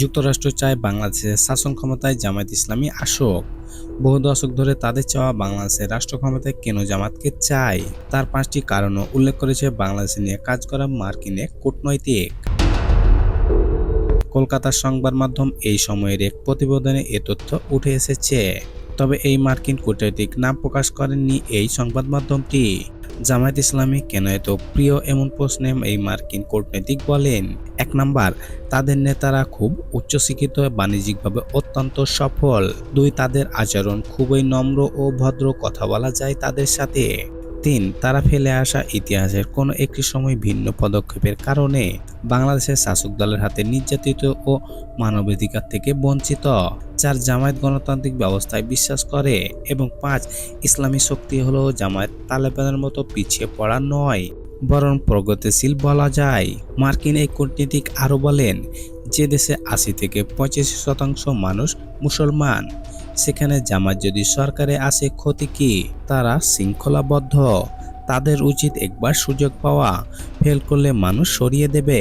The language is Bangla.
যুক্তরাষ্ট্র চায় বাংলাদেশের শাসন ক্ষমতায় জামায়াত ইসলামী আসুক। বহু দশক ধরে তাদের চাওয়া বাংলাদেশের রাষ্ট্র ক্ষমতায় কেন জামাতকে চায়, তার 5টি কারণও উল্লেখ করেছে বাংলাদেশ নিয়ে কাজ করা মার্কিন এক কূটনৈতিক। কলকাতার সংবাদ মাধ্যম এই সময়ের এক প্রতিবেদনে এ তথ্য উঠে এসেছে। তবে এই মার্কিন কূটনৈতিক নাম প্রকাশ করেননি এই সংবাদ মাধ্যমটি। জামায়াত ইসলামী কেন এত প্রিয় এমন প্রশ্নে এই মার্কিন কূটনৈতিক বলেন, 1 নাম্বার, তাদের নেতারা খুব উচ্চশিক্ষিত, বাণিজ্যিকভাবে অত্যন্ত সফল। 2, তাদের আচরণ খুবই নম্র ও ভদ্র, কথা বলা যায় তাদের সাথে। 3, তারা ফেলে আসা ইতিহাসের কোনো একটি সময় ভিন্ন পদক্ষেপের কারণে বাংলাদেশের শাসক দলের হাতে নির্যাতিত ও মানবাধিকার থেকে বঞ্চিত। 4, জামায়াত গণতান্ত্রিক ব্যবস্থায় বিশ্বাস করে। এবং 5, ইসলামী শক্তি হলো জামায়াত তালেবানের মতো পিছিয়ে পড়া নয়, বরং প্রগতিশীল বলা যায়। মার্কিন এই কূটনীতিক আরও বলেন, যে দেশে 80 থেকে 85% মানুষ মুসলমান, সেখানে জামাত যদি সরকারে আসে ক্ষতি কি? তারা শৃঙ্খলাবদ্ধ, তাদের উচিত একবার সুযোগ পাওয়া, ফেল করলে মানুষ সরিয়ে দেবে।